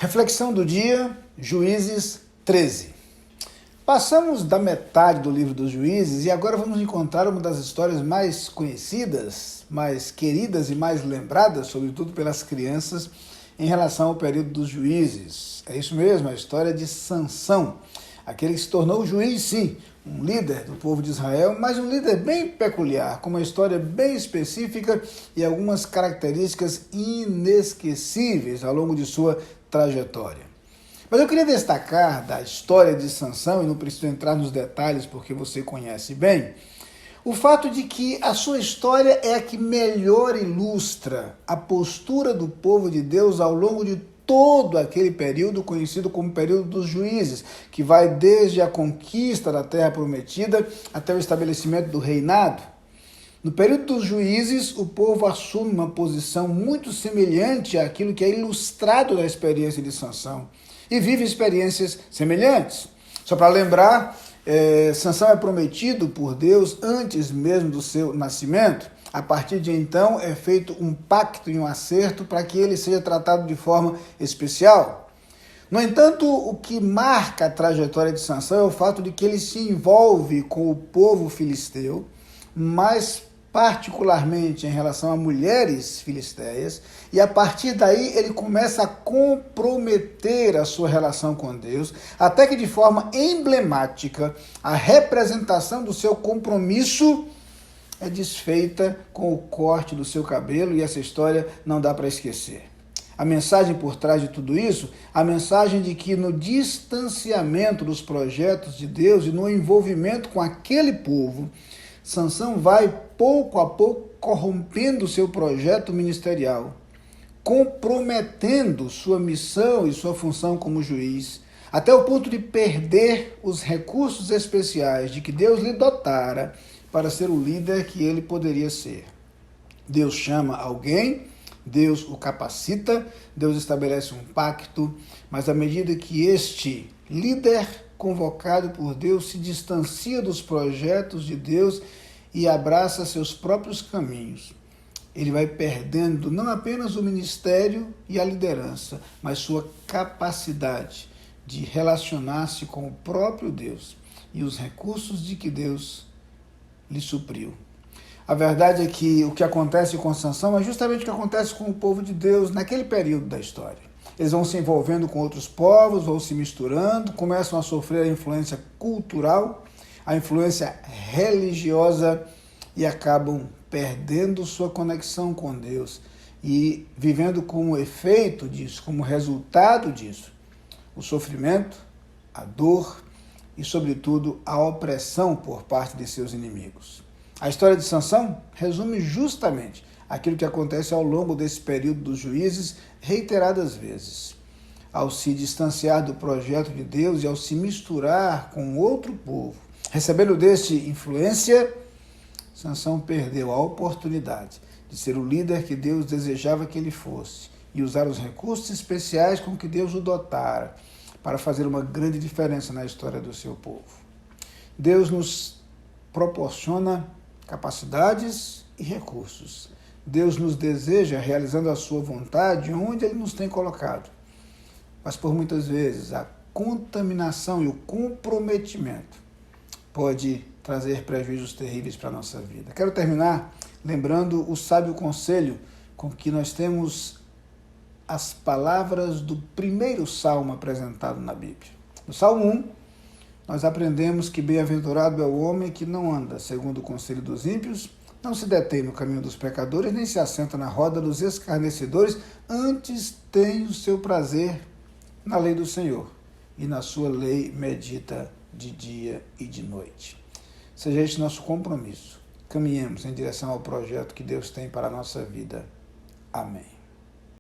Reflexão do dia, Juízes 13. Passamos da metade do livro dos Juízes e agora vamos encontrar uma das histórias mais conhecidas, mais queridas e mais lembradas, sobretudo pelas crianças, em relação ao período dos Juízes. É isso mesmo, a história de Sansão, aquele que se tornou juiz, sim, um líder do povo de Israel, mas um líder bem peculiar, com uma história bem específica e algumas características inesquecíveis ao longo de sua trajetória. Mas eu queria destacar da história de Sansão, e não preciso entrar nos detalhes porque você conhece bem, o fato de que a sua história é a que melhor ilustra a postura do povo de Deus ao longo de todo aquele período conhecido como período dos juízes, que vai desde a conquista da terra prometida até o estabelecimento do reinado. No período dos juízes, o povo assume uma posição muito semelhante àquilo que é ilustrado na experiência de Sansão e vive experiências semelhantes. Só para lembrar, Sansão é prometido por Deus antes mesmo do seu nascimento. A partir de então é feito um pacto e um acerto para que ele seja tratado de forma especial. No entanto, o que marca a trajetória de Sansão é o fato de que ele se envolve com o povo filisteu, mais particularmente em relação a mulheres filisteias, e a partir daí ele começa a comprometer a sua relação com Deus, até que de forma emblemática a representação do seu compromisso é desfeita com o corte do seu cabelo, e essa história não dá para esquecer. A mensagem por trás de tudo isso, a mensagem de que no distanciamento dos projetos de Deus e no envolvimento com aquele povo, Sansão vai pouco a pouco corrompendo o seu projeto ministerial, comprometendo sua missão e sua função como juiz, até o ponto de perder os recursos especiais de que Deus lhe dotara para ser o líder que ele poderia ser. Deus chama alguém, Deus o capacita, Deus estabelece um pacto, mas à medida que este líder convocado por Deus se distancia dos projetos de Deus e abraça seus próprios caminhos, ele vai perdendo não apenas o ministério e a liderança, mas sua capacidade de relacionar-se com o próprio Deus e os recursos de que Deus lhe supriu. A verdade é que o que acontece com Sansão é justamente o que acontece com o povo de Deus naquele período da história. Eles vão se envolvendo com outros povos, vão se misturando, começam a sofrer a influência cultural, a influência religiosa e acabam perdendo sua conexão com Deus e vivendo como efeito disso, como resultado disso, o sofrimento, a dor e, sobretudo, a opressão por parte de seus inimigos. A história de Sansão resume justamente aquilo que acontece ao longo desse período dos juízes reiteradas vezes. Ao se distanciar do projeto de Deus e ao se misturar com outro povo, recebendo deste influência, Sansão perdeu a oportunidade de ser o líder que Deus desejava que ele fosse e usar os recursos especiais com que Deus o dotara para fazer uma grande diferença na história do seu povo. Deus nos proporciona capacidades e recursos. Deus nos deseja realizando a sua vontade onde Ele nos tem colocado. Mas por muitas vezes a contaminação e o comprometimento pode trazer prejuízos terríveis para a nossa vida. Quero terminar lembrando o sábio conselho com que nós temos as palavras do primeiro salmo apresentado na Bíblia. No Salmo 1, nós aprendemos que bem-aventurado é o homem que não anda segundo o conselho dos ímpios, não se detém no caminho dos pecadores, nem se assenta na roda dos escarnecedores, antes tem o seu prazer na lei do Senhor, e na sua lei medita de dia e de noite. Seja este nosso compromisso. Caminhemos em direção ao projeto que Deus tem para a nossa vida. Amém.